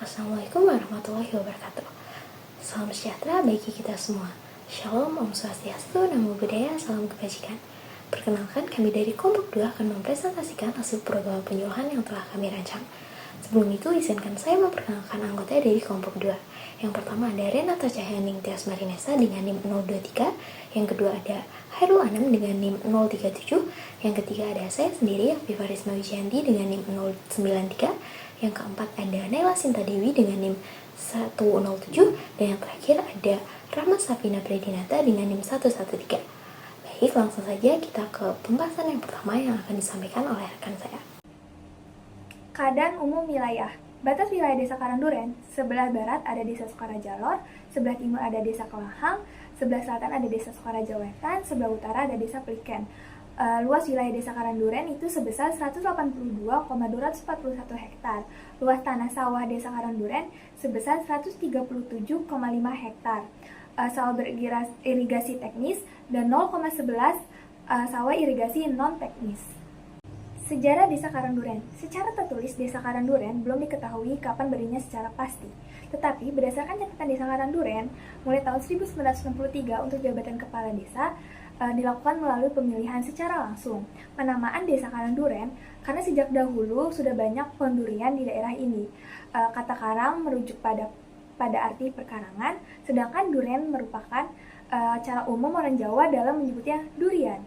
Assalamualaikum warahmatullahi wabarakatuh. Salam sejahtera bagi kita semua. Shalom, Om Swastiastu, Namo Buddhaya, Salam Kebajikan. Perkenalkan, kami dari Kelompok 2 akan mempresentasikan hasil program penyuluhan yang telah kami rancang. Sebelum itu, izinkan saya memperkenalkan anggota dari Kelompok 2. Yang pertama ada Renata Cahyaning Tias Marinesa dengan NIM 023. Yang kedua ada Hairul Anam dengan NIM 037. Yang ketiga ada saya sendiri, Afifa Risma Wijayanti dengan NIM 093. Yang keempat ada Naila Sinta Dewi dengan NIM 107. Dan yang terakhir ada Rahmat Safina Predinata dengan NIM 113. Baik, langsung saja kita ke pembahasan yang pertama yang akan disampaikan oleh rekan saya. Keadaan umum wilayah. Batas wilayah Desa Karangduren, sebelah barat ada Desa Sukarajalor, sebelah timur ada Desa Kelahang, sebelah selatan ada Desa Sukaraja Wetan, sebelah utara ada Desa Pliken. Luas wilayah Desa Karangduren itu sebesar 182,241 hektar. Luas tanah sawah Desa Karangduren sebesar 137,5 hektar. Sawah beririgasi teknis dan 0,11 sawah irigasi non-teknis. Sejarah Desa Karangduren. Secara tertulis, Desa Karangduren belum diketahui kapan berdirinya secara pasti. Tetapi, berdasarkan catatan Desa Karangduren, mulai tahun 1963 untuk jabatan kepala desa dilakukan melalui pemilihan secara langsung. Penamaan Desa Karangduren karena sejak dahulu sudah banyak pendurian di daerah ini. Kata karang merujuk pada arti perkarangan, sedangkan duren merupakan cara umum orang Jawa dalam menyebutnya durian.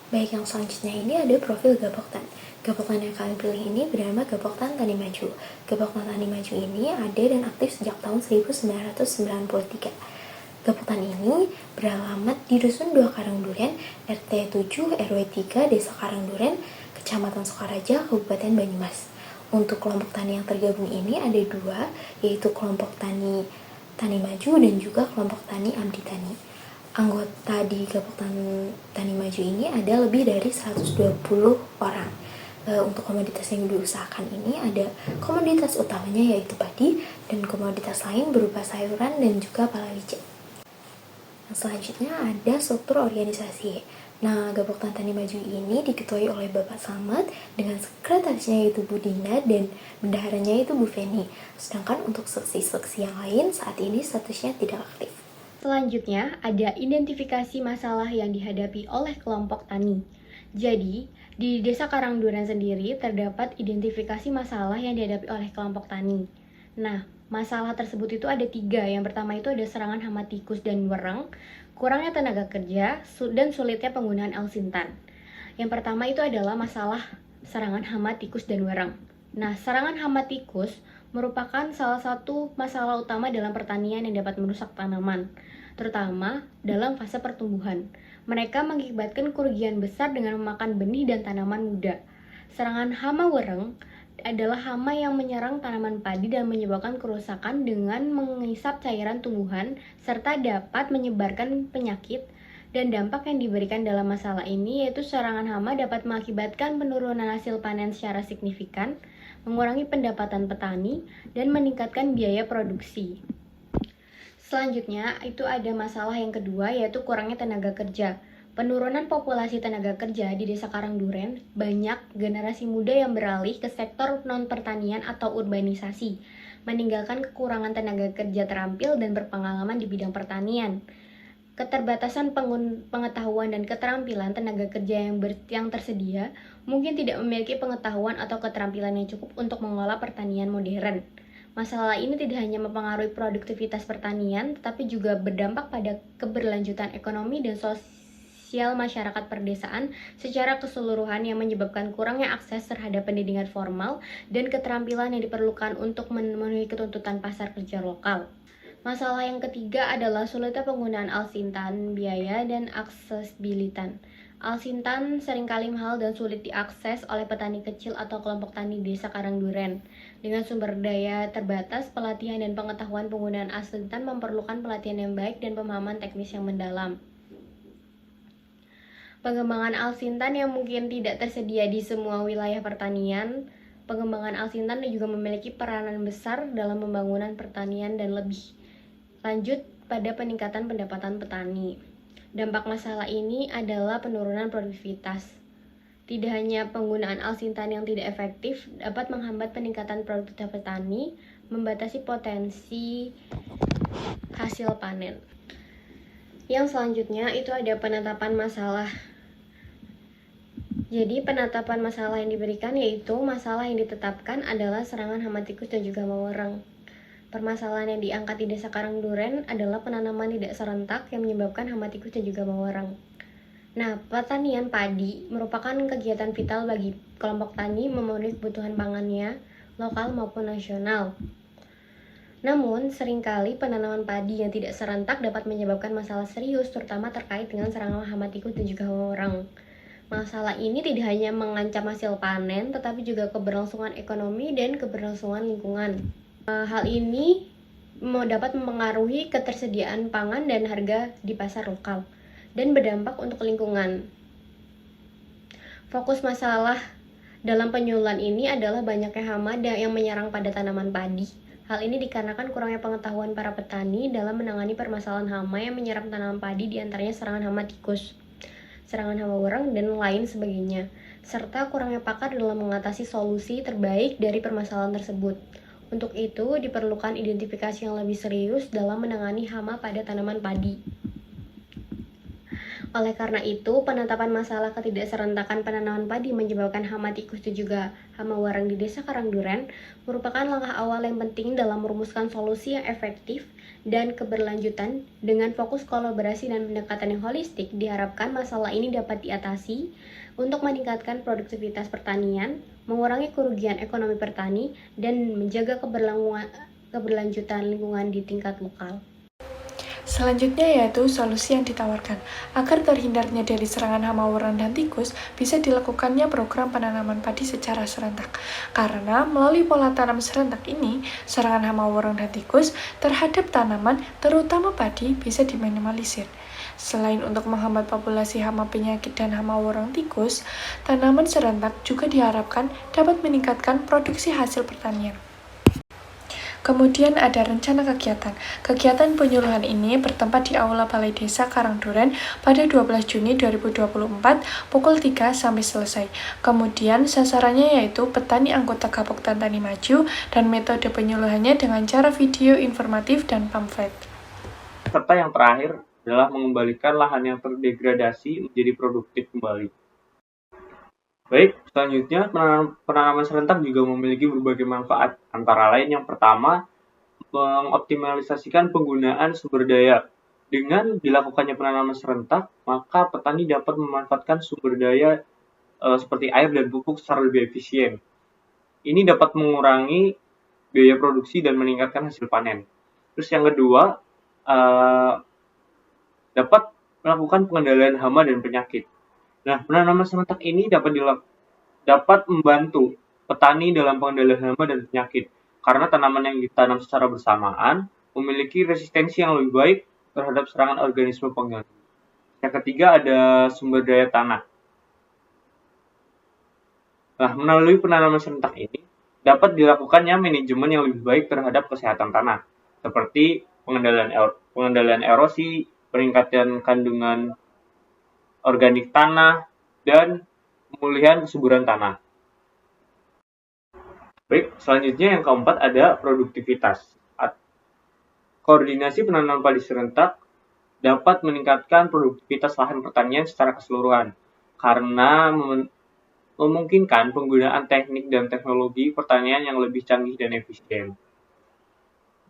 Baik, yang selanjutnya ini ada profil Gapoktan. Gapoktan yang kalian pilih ini bernama Gapoktan Tani Maju. Gapoktan Tani Maju ini ada dan aktif sejak tahun 1993. Gapoktan ini beralamat di Dusun 2 Karangduren, RT 7 RW 3 Desa Karangduren, Kecamatan Sukaraja, Kabupaten Banyumas. Untuk kelompok tani yang tergabung ini ada dua, yaitu kelompok tani Maju dan juga kelompok tani Abdi Tani. Anggota di Gapoktan Tani Maju ini ada lebih dari 120 orang. Untuk komoditas yang diusahakan ini ada komoditas utamanya yaitu padi dan komoditas lain berupa sayuran dan juga palawija. Yang selanjutnya ada struktur organisasi. Nah, Gapoktan Tani Maju ini diketuai oleh Bapak Slamet dengan sekretarisnya yaitu Bu Dina dan bendaharanya yaitu Bu Feni. Sedangkan untuk seksi-seksi yang lain saat ini statusnya tidak aktif. Selanjutnya, ada identifikasi masalah yang dihadapi oleh kelompok tani. Jadi, di Desa Karangduren sendiri terdapat identifikasi masalah yang dihadapi oleh kelompok tani. Nah, masalah tersebut itu ada 3. Yang pertama itu ada serangan hama tikus dan wereng, kurangnya tenaga kerja, dan sulitnya penggunaan alsintan. Yang pertama itu adalah masalah serangan hama tikus dan wereng. Nah, serangan hama tikus merupakan salah satu masalah utama dalam pertanian yang dapat merusak tanaman, terutama dalam fase pertumbuhan. Mereka mengakibatkan kerugian besar dengan memakan benih dan tanaman muda. Serangan hama wereng adalah hama yang menyerang tanaman padi dan menyebabkan kerusakan dengan mengisap cairan tumbuhan serta dapat menyebarkan penyakit. Dan dampak yang diberikan dalam masalah ini yaitu serangan hama dapat mengakibatkan penurunan hasil panen secara signifikan, mengurangi pendapatan petani, dan meningkatkan biaya produksi. Selanjutnya, itu ada masalah yang kedua yaitu kurangnya tenaga kerja. Penurunan populasi tenaga kerja di Desa Karangduren, banyak generasi muda yang beralih ke sektor non-pertanian atau urbanisasi, meninggalkan kekurangan tenaga kerja terampil dan berpengalaman di bidang pertanian. Keterbatasan pengetahuan dan keterampilan tenaga kerja yang tersedia mungkin tidak memiliki pengetahuan atau keterampilan yang cukup untuk mengolah pertanian modern. Masalah ini tidak hanya mempengaruhi produktivitas pertanian, tetapi juga berdampak pada keberlanjutan ekonomi dan sosial masyarakat perdesaan secara keseluruhan yang menyebabkan kurangnya akses terhadap pendidikan formal dan keterampilan yang diperlukan untuk memenuhi ketuntutan pasar kerja lokal. Masalah yang ketiga adalah sulitnya penggunaan alsintan, biaya, dan aksesibilitas. Alsintan seringkali mahal dan sulit diakses oleh petani kecil atau kelompok tani Desa Karangduren. Dengan sumber daya terbatas, pelatihan dan pengetahuan penggunaan alsintan memerlukan pelatihan yang baik dan pemahaman teknis yang mendalam. Pengembangan alsintan yang mungkin tidak tersedia di semua wilayah pertanian. Pengembangan alsintan juga memiliki peranan besar dalam pembangunan pertanian dan lebih lanjut pada peningkatan pendapatan petani. Dampak masalah ini adalah penurunan produktivitas. Tidak hanya penggunaan alsintan yang tidak efektif dapat menghambat peningkatan produktivitas petani, membatasi potensi hasil panen. Yang selanjutnya itu ada penetapan masalah. Jadi penetapan masalah yang diberikan yaitu masalah yang ditetapkan adalah serangan hama tikus dan juga hama wereng. Permasalahan yang diangkat di Desa Karangduren adalah penanaman tidak serentak yang menyebabkan hama tikus dan juga hama wereng. Nah, pertanian padi merupakan kegiatan vital bagi kelompok tani memenuhi kebutuhan pangannya, lokal maupun nasional. Namun, seringkali penanaman padi yang tidak serentak dapat menyebabkan masalah serius, terutama terkait dengan serangan hama tikus dan juga hama wereng. Masalah ini tidak hanya mengancam hasil panen, tetapi juga keberlangsungan ekonomi dan keberlangsungan lingkungan. Hal ini dapat mempengaruhi ketersediaan pangan dan harga di pasar lokal, dan berdampak untuk lingkungan. Fokus masalah dalam penyuluhan ini adalah banyaknya hama yang menyerang pada tanaman padi. Hal ini dikarenakan kurangnya pengetahuan para petani dalam menangani permasalahan hama yang menyerang tanaman padi, diantaranya serangan hama tikus, serangan hama wereng, dan lain sebagainya, serta kurangnya pakar dalam mengatasi solusi terbaik dari permasalahan tersebut. Untuk itu, diperlukan identifikasi yang lebih serius dalam menangani hama pada tanaman padi. Oleh karena itu, penetapan masalah ketidakserentakan penanaman padi menyebabkan hama tikus dan juga hama wereng di Desa Karangduren merupakan langkah awal yang penting dalam merumuskan solusi yang efektif dan keberlanjutan. Dengan fokus kolaborasi dan pendekatan yang holistik, diharapkan masalah ini dapat diatasi untuk meningkatkan produktivitas pertanian, mengurangi kerugian ekonomi petani, dan menjaga keberlanjutan lingkungan di tingkat lokal. Selanjutnya yaitu solusi yang ditawarkan. Agar terhindarnya dari serangan hama wereng dan tikus, bisa dilakukannya program penanaman padi secara serentak. Karena melalui pola tanam serentak ini, serangan hama wereng dan tikus terhadap tanaman, terutama padi, bisa diminimalisir. Selain untuk menghambat populasi hama penyakit dan hama wereng tikus, tanaman serentak juga diharapkan dapat meningkatkan produksi hasil pertanian. Kemudian ada rencana kegiatan. Kegiatan penyuluhan ini bertempat di Aula Balai Desa Karangduren pada 12 Juni 2024 pukul 3 sampai selesai. Kemudian sasarannya yaitu petani anggota Gapoktan Tani Maju dan metode penyuluhannya dengan cara video informatif dan pamflet. Serta yang terakhir adalah mengembalikan lahan yang terdegradasi menjadi produktif kembali. Baik, selanjutnya penanaman serentak juga memiliki berbagai manfaat. Antara lain yang pertama, mengoptimalisasikan penggunaan sumber daya. Dengan dilakukannya penanaman serentak, maka petani dapat memanfaatkan sumber daya seperti air dan pupuk secara lebih efisien. Ini dapat mengurangi biaya produksi dan meningkatkan hasil panen. Terus yang kedua, dapat melakukan pengendalian hama dan penyakit. Nah, penanaman serentak ini dapat membantu petani dalam pengendalian hama dan penyakit, karena tanaman yang ditanam secara bersamaan memiliki resistensi yang lebih baik terhadap serangan organisme pengganggu. Yang ketiga ada sumber daya tanah. Nah, melalui penanaman serentak ini dapat dilakukannya manajemen yang lebih baik terhadap kesehatan tanah, seperti pengendalian erosi, peningkatan kandungan organik tanah, dan pemulihan kesuburan tanah. Baik, selanjutnya yang keempat ada produktivitas. Koordinasi penanaman padi serentak dapat meningkatkan produktivitas lahan pertanian secara keseluruhan, karena memungkinkan penggunaan teknik dan teknologi pertanian yang lebih canggih dan efisien.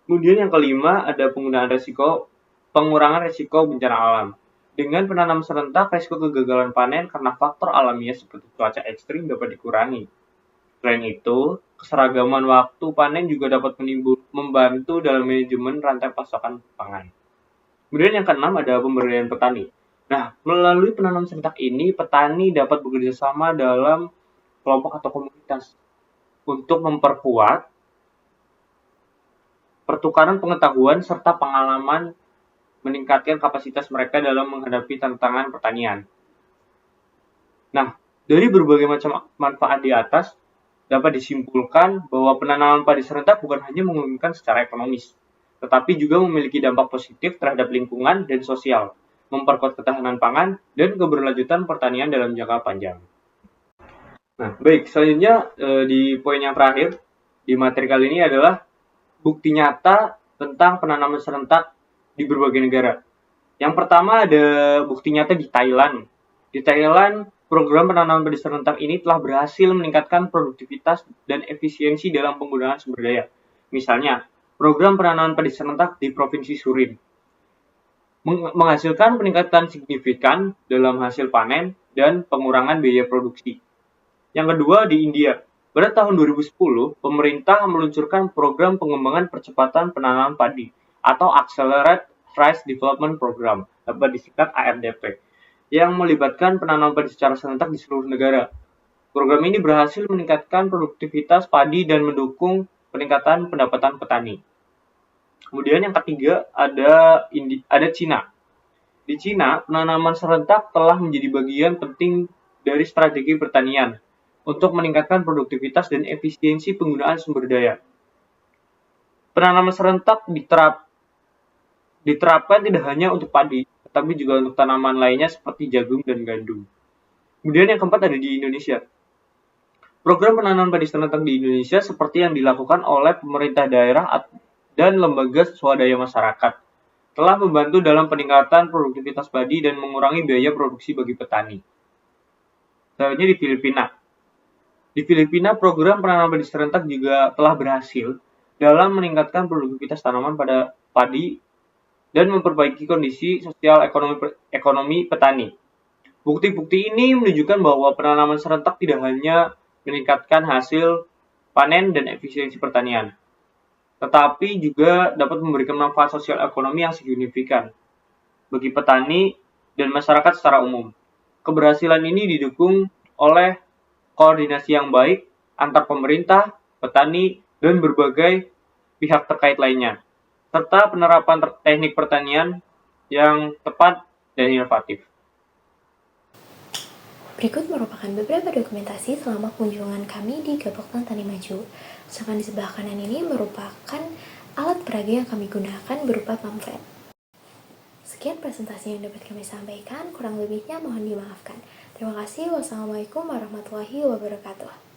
Kemudian yang kelima ada pengurangan resiko bencana alam. Dengan penanaman serentak, risiko kegagalan panen karena faktor alamiah seperti cuaca ekstrim dapat dikurangi. Selain itu, keseragaman waktu panen juga dapat membantu dalam manajemen rantai pasokan pangan. Kemudian yang keenam ada pemberdayaan petani. Nah, melalui penanaman serentak ini, petani dapat bekerja sama dalam kelompok atau komunitas untuk memperkuat pertukaran pengetahuan serta pengalaman, meningkatkan kapasitas mereka dalam menghadapi tantangan pertanian. Nah, dari berbagai macam manfaat di atas, dapat disimpulkan bahwa penanaman padi serentak bukan hanya menguntungkan secara ekonomis, tetapi juga memiliki dampak positif terhadap lingkungan dan sosial, memperkuat ketahanan pangan dan keberlanjutan pertanian dalam jangka panjang. Nah, baik, selanjutnya di poin yang terakhir di materi kali ini adalah bukti nyata tentang penanaman serentak di berbagai negara. Yang pertama ada bukti nyata di Thailand. Di Thailand, program penanaman padi serentak ini telah berhasil meningkatkan produktivitas dan efisiensi dalam penggunaan sumber daya. Misalnya, program penanaman padi serentak di Provinsi Surin menghasilkan peningkatan signifikan dalam hasil panen dan pengurangan biaya produksi. Yang kedua di India. Pada tahun 2010, pemerintah meluncurkan program pengembangan percepatan penanaman padi atau Accelerate Rice Development Program, dapat disingkat ARDP, yang melibatkan penanaman padi secara serentak di seluruh negara. Program ini berhasil meningkatkan produktivitas padi dan mendukung peningkatan pendapatan petani. Kemudian yang ketiga ada Cina. Di Cina, penanaman serentak telah menjadi bagian penting dari strategi pertanian untuk meningkatkan produktivitas dan efisiensi penggunaan sumber daya. Penanaman serentak diterapkan tidak hanya untuk padi, tetapi juga untuk tanaman lainnya seperti jagung dan gandum. Kemudian yang keempat ada di Indonesia. Program penanaman padi serentak di Indonesia seperti yang dilakukan oleh pemerintah daerah dan lembaga swadaya masyarakat telah membantu dalam peningkatan produktivitas padi dan mengurangi biaya produksi bagi petani. Selanjutnya di Filipina. Di Filipina, program penanaman padi serentak juga telah berhasil dalam meningkatkan produktivitas tanaman pada padi dan memperbaiki kondisi sosial ekonomi petani. Bukti-bukti ini menunjukkan bahwa penanaman serentak tidak hanya meningkatkan hasil panen dan efisiensi pertanian, tetapi juga dapat memberikan manfaat sosial ekonomi yang signifikan bagi petani dan masyarakat secara umum. Keberhasilan ini didukung oleh koordinasi yang baik antar pemerintah, petani, dan berbagai pihak terkait lainnya, serta penerapan teknik pertanian yang tepat dan inovatif. Berikut merupakan beberapa dokumentasi selama kunjungan kami di Gapoktan Tani Maju. Sedangkan di sebelah kanan ini merupakan alat peraga yang kami gunakan berupa pamflet. Sekian presentasi yang dapat kami sampaikan, kurang lebihnya mohon dimaafkan. Terima kasih. Wassalamualaikum warahmatullahi wabarakatuh.